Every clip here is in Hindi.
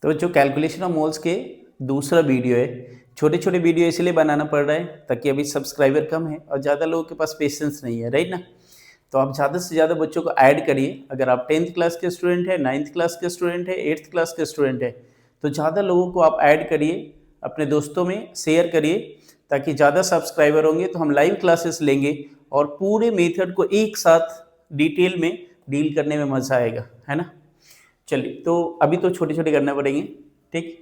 तो जो कैलकुलेशन ऑफ मोल्स के दूसरा वीडियो है, छोटे छोटे वीडियो इसलिए बनाना पड़ रहा है ताकि अभी सब्सक्राइबर कम है और ज़्यादा लोगों के पास पेशेंस नहीं है, राइट ना। तो आप ज़्यादा से ज़्यादा बच्चों को ऐड करिए। अगर आप 10th क्लास के स्टूडेंट है, 9th क्लास के स्टूडेंट है, 8th क्लास के स्टूडेंट है, तो ज़्यादा लोगों को आप ऐड करिए, अपने दोस्तों में शेयर करिए, ताकि ज़्यादा सब्सक्राइबर होंगे तो हम लाइव क्लासेस लेंगे और पूरे मेथड को एक साथ डिटेल में डील करने में मज़ा आएगा, है ना। चलिए, तो अभी तो छोटे छोटे करना पड़ेंगे, ठीक।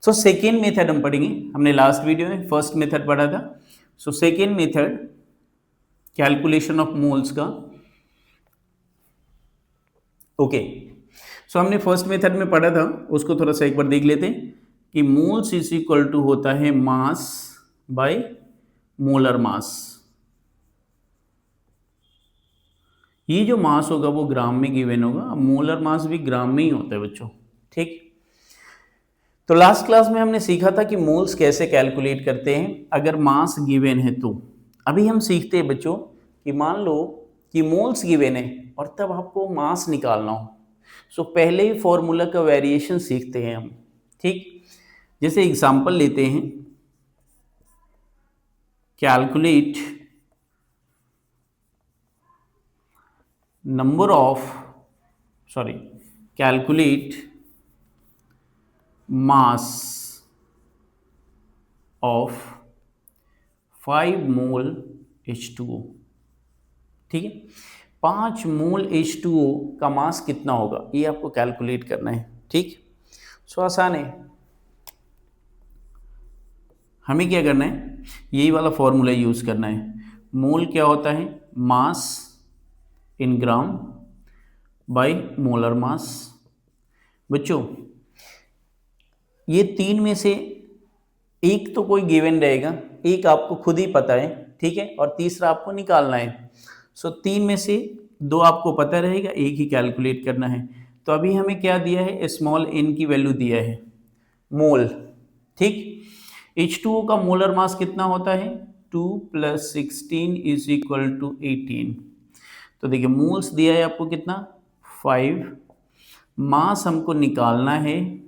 सो सेकेंड मेथड हम पढ़ेंगे। हमने लास्ट वीडियो में फर्स्ट मेथड पढ़ा था। So second method calculation of moles का। ओके, सो हमने फर्स्ट मेथड में पढ़ा था, उसको थोड़ा सा एक बार देख लेते हैं कि मोल्स इज इक्वल टू होता है मास बाय मोलर मास। ये जो मास होगा वो ग्राम में गिवन होगा, मोलर मास भी ग्राम में ही होता है बच्चों, ठीक। तो लास्ट क्लास में हमने सीखा था कि मोल्स कैसे कैलकुलेट करते हैं अगर मास गिवन है तो। अभी हम सीखते हैं बच्चों कि मान लो कि मोल्स गिवन है और तब आपको मास निकालना हो। सो पहले ही फॉर्मूला का वेरिएशन सीखते हैं हम, ठीक। जैसे एग्जांपल लेते हैं, calculate calculate mass of 5 mole H2O, ठीक है। 5 मोल H2O का मास कितना होगा ये आपको कैलकुलेट करना है, ठीक। सो आसान है, हमें क्या करना है, यही वाला फॉर्मूला यूज करना है। मोल क्या होता है, मास इन ग्राम बाय मोलर मास। बच्चों ये तीन में से एक तो कोई गिवन रहेगा, एक आपको खुद ही पता है, ठीक है, और तीसरा आपको निकालना है। सो तीन में से दो आपको पता रहेगा, एक ही कैलकुलेट करना है। तो अभी हमें क्या दिया है, स्मॉल n की वैल्यू दिया है मोल, ठीक। H2O का मोलर मास कितना होता है, 2 + 16 इज इक्वल टू 18। तो देखिए मोल्स दिया है आपको कितना, 5, मास हमको निकालना है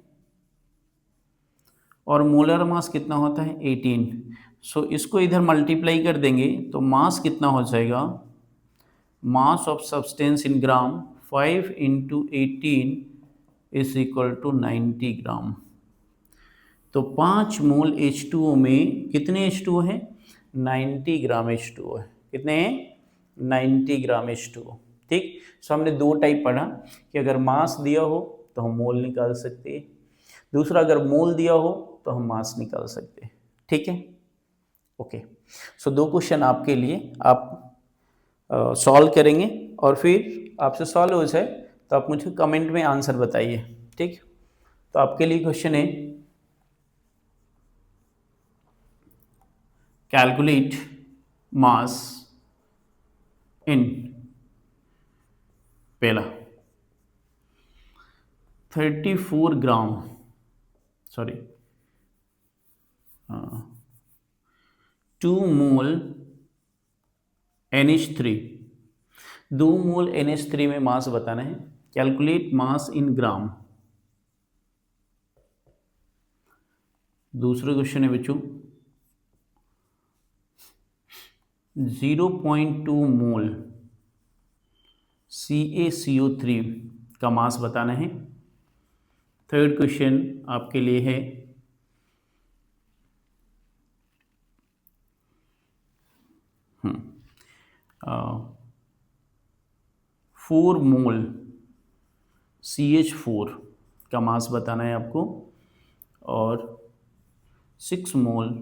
और मोलर मास कितना होता है 18। सो इसको इधर मल्टीप्लाई कर देंगे तो मास कितना हो जाएगा, mass of substance in gram 5 × 18 is equal to 90 gram. तो 5 मोल H2O में कितने H2O है, 90 ग्राम H2O है। कितने हैं, 90 ग्राम H2O, ठीक। सो हमने दो टाइप पढ़ा कि अगर मास दिया हो तो हम मोल निकाल सकते हैं, दूसरा अगर मोल दिया हो तो हम मास निकाल सकते हैं, ठीक है। ओके, सो दो क्वेश्चन आपके लिए, आप सॉल्व करेंगे और फिर आपसे सॉल्व हो जाए तो आप मुझे कमेंट में आंसर बताइए, ठीक। तो आपके लिए क्वेश्चन है, कैलकुलेट मास इन, पहला 34 ग्राम, सॉरी 2 मोल NH3, 2 मोल NH3 में मास बताना है। कैलकुलेट मास इन ग्राम। दूसरा क्वेश्चन है बच्चों, 0.2 मोल CaCO3 का मास बताना है। थर्ड क्वेश्चन आपके लिए है, 4 मोल CH4 का मास बताना है आपको और 6 मोल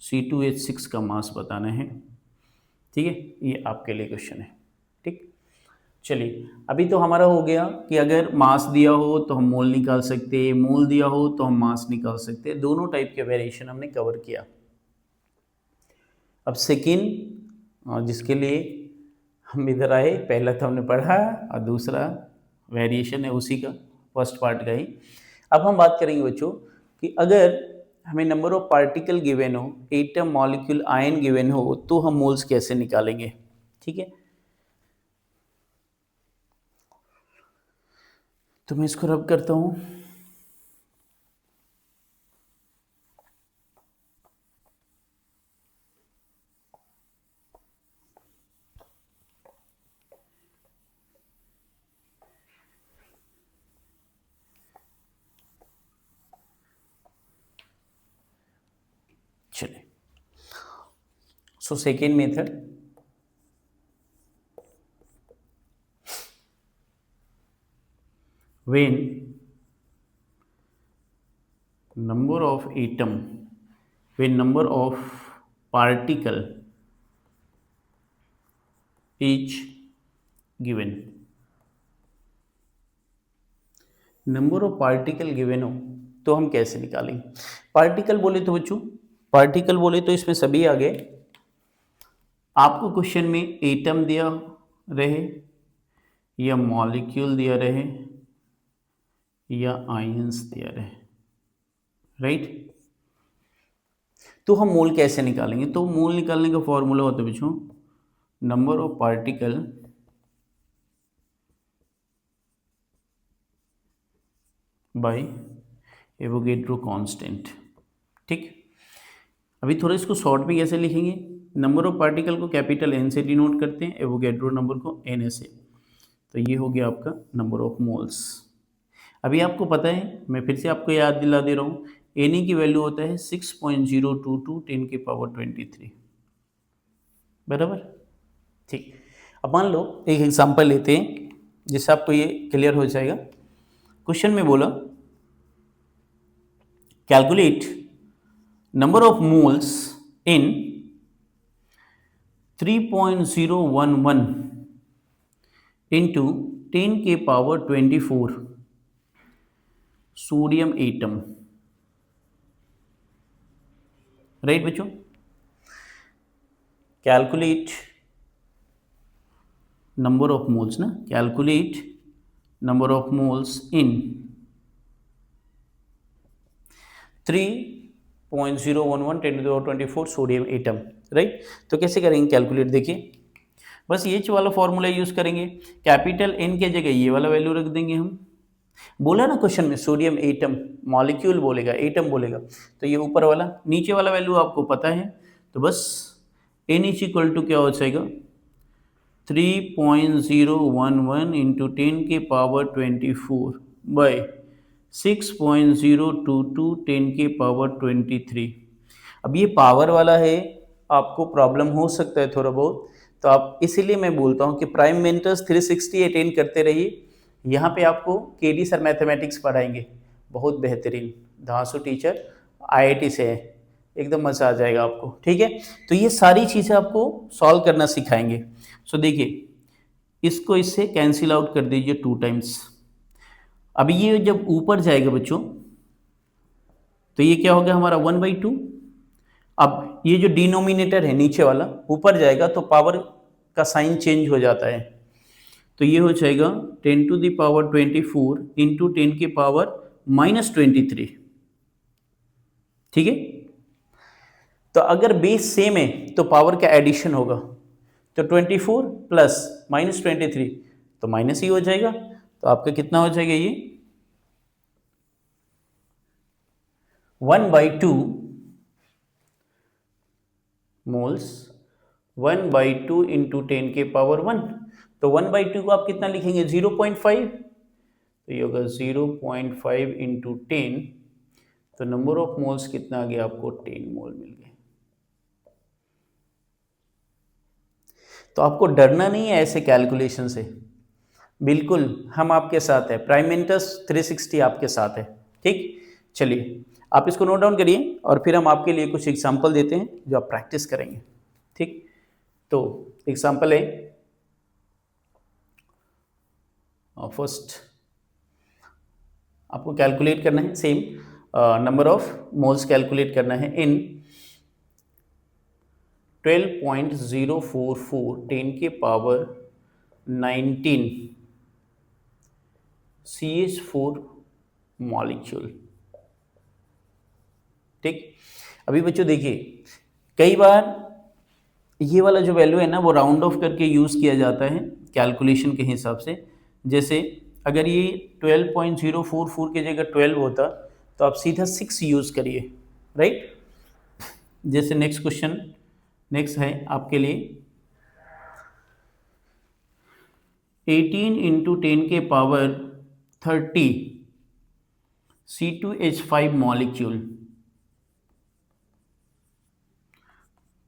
C2H6 का मास बताना है, ठीक है। ये आपके लिए क्वेश्चन है, ठीक। चलिए, अभी तो हमारा हो गया कि अगर मास दिया हो तो हम मोल निकाल सकते हैं, मोल दिया हो तो हम मास निकाल सकते हैं। दोनों टाइप के वेरिएशन हमने कवर किया। अब सेकेंड जिसके लिए हम इधर आए, पहला तो हमने पढ़ा और दूसरा वेरिएशन है उसी का, फर्स्ट पार्ट का ही। अब हम बात करेंगे बच्चों कि अगर हमें नंबर ऑफ पार्टिकल गिवन हो, एटम, मॉलिक्यूल, आयन गिवन हो, तो हम मोल्स कैसे निकालेंगे, ठीक है। तो मैं इसको रब करता हूँ। So second method, when number of atom, when number of particle is given, number of particle given हो तो हम कैसे निकालेंगे? पार्टिकल बोले तो बच्चों, पार्टिकल बोले तो इसमें सभी आ गए। आपको क्वेश्चन में एटम दिया रहे या मॉलिक्यूल दिया रहे या आयंस दिया रहे, राइट? तो हम मोल कैसे निकालेंगे? तो मोल निकालने का फॉर्मूला होता है बच्चों, number of particle by Avogadro constant. ठीक, अभी थोड़ा इसको शॉर्ट में कैसे लिखेंगे? नंबर ऑफ पार्टिकल को कैपिटल एन से डिनोट करते हैं, एवोगेड्रो नंबर को एन से। तो ये हो गया आपका नंबर ऑफ मोल्स। अभी आपको पता है, मैं फिर से आपको याद दिला दे रहा हूँ, एन की वैल्यू होता है 6.022 10 की पावर 23, बराबर? ठीक, अब मान लो एक एग्जांपल लेते हैं जिससे आपको ये क्लियर हो जाएगा। क्वेश्चन में बोला calculate number of moles in 3.011 into 10 के पावर 24 सोडियम एटम, राइट बच्चों? कैलकुलेट नंबर ऑफ मोल्स ना, calculate number of moles in 3.011 10 to the power 24 sodium atom, right? तो कैसे करेंगे कैलकुलेट? देखिए, बस ये वाला फॉर्मूला यूज करेंगे, कैपिटल एन के जगह ये वाला वैल्यू रख देंगे हम। बोला ना क्वेश्चन में सोडियम एटम, मॉलिक्यूल बोलेगा, एटम बोलेगा, तो ये ऊपर वाला, नीचे वाला वैल्यू आपको पता है, तो बस एन इज इक्वल टू क्या हो जाएगा 3.011 इंटू 10 के पावर 24 बाय 6.022 10 के पावर 23। अब ये पावर वाला है, आपको प्रॉब्लम हो सकता है थोड़ा बहुत, तो आप इसीलिए मैं बोलता हूँ कि प्राइम मेंटर्स 360 अटेंड करते रहिए। यहाँ पे आपको केडी सर मैथमेटिक्स पढ़ाएंगे, बहुत बेहतरीन, धांसू टीचर आईआईटी से है, एकदम मज़ा आ जाएगा आपको, ठीक है? तो ये सारी चीज़ें आपको सॉल्व करना सिखाएंगे। सो देखिए, इसको इससे कैंसिल आउट कर दीजिए 2 टाइम्स। अब ये जब ऊपर जाएगा बच्चों, तो ये क्या हो गया हमारा 1/2। अब ये जो डिनोमिनेटर है नीचे वाला ऊपर जाएगा तो पावर का साइन चेंज हो जाता है, तो ये हो जाएगा 10 to the power 24 इंटू 10 की पावर -23, ठीक है? तो अगर बेस सेम है तो पावर का एडिशन होगा, तो 24 प्लस -23 तो माइनस ही हो जाएगा, तो आपका कितना हो जाएगा ये 1/2 मोल्स, 1/2 इंटू 10 के पावर 1, तो 1/2 को आप कितना लिखेंगे 0.5, तो ये होगा 0.5 इंटू 10, तो नंबर ऑफ मोल्स कितना आ गया आपको 10 मोल मिल गए। तो आपको डरना नहीं है ऐसे कैलकुलेशन से, बिल्कुल हम आपके साथ है, प्राइम मेंटर्स 360 आपके साथ है, ठीक? चलिए आप इसको नोट डाउन करिए और फिर हम आपके लिए कुछ एग्जांपल देते हैं जो आप प्रैक्टिस करेंगे, ठीक? तो एग्जांपल है, फर्स्ट आपको कैलकुलेट करना है same number of moles calculate करना है इन 12.044 10 के पावर 19 CH4 मॉलिक्यूल, ठीक? अभी बच्चों देखिए, कई बार ये वाला जो वैल्यू है ना वो राउंड ऑफ करके यूज़ किया जाता है कैलकुलेशन के हिसाब से। जैसे अगर ये 12.044 की जगह 12 होता तो आप सीधा 6 यूज़ करिए, राइट? जैसे नेक्स्ट क्वेश्चन, नेक्स्ट है आपके लिए 18 इंटू 10 के पावर 30 C2H5 मॉलिक्यूल,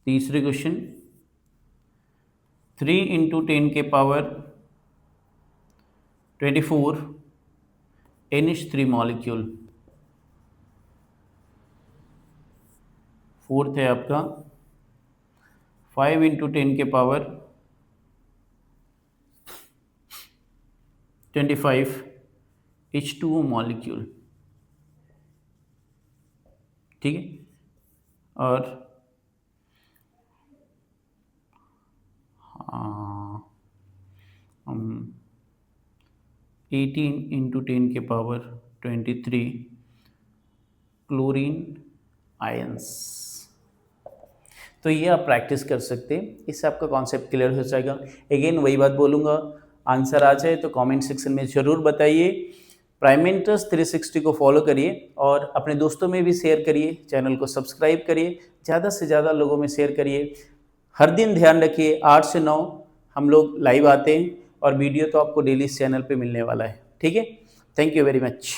तीसरे क्वेश्चन 3 इंटू 10 के पावर 24 NH3 मॉलिक्यूल। फोर्थ है आपका 5 इंटू 10 के पावर 25 H2O मॉलिक्यूल। ठीक है, और हम 18 इंटू 10 के पावर 23 क्लोरीन आयंस। तो ये आप प्रैक्टिस कर सकते हैं, इससे आपका कॉन्सेप्ट क्लियर हो जाएगा। अगेन वही बात बोलूँगा, आंसर आ जाए तो कमेंट सेक्शन में ज़रूर बताइए। प्राइम इंटरेस्ट 360 को फॉलो करिए और अपने दोस्तों में भी शेयर करिए, चैनल को सब्सक्राइब करिए, ज़्यादा से ज़्यादा लोगों में शेयर करिए। हर दिन ध्यान रखिए 8 से 9 हम लोग लाइव आते हैं और वीडियो तो आपको डेली इस चैनल पे मिलने वाला है। ठीक है, थैंक यू वेरी मच।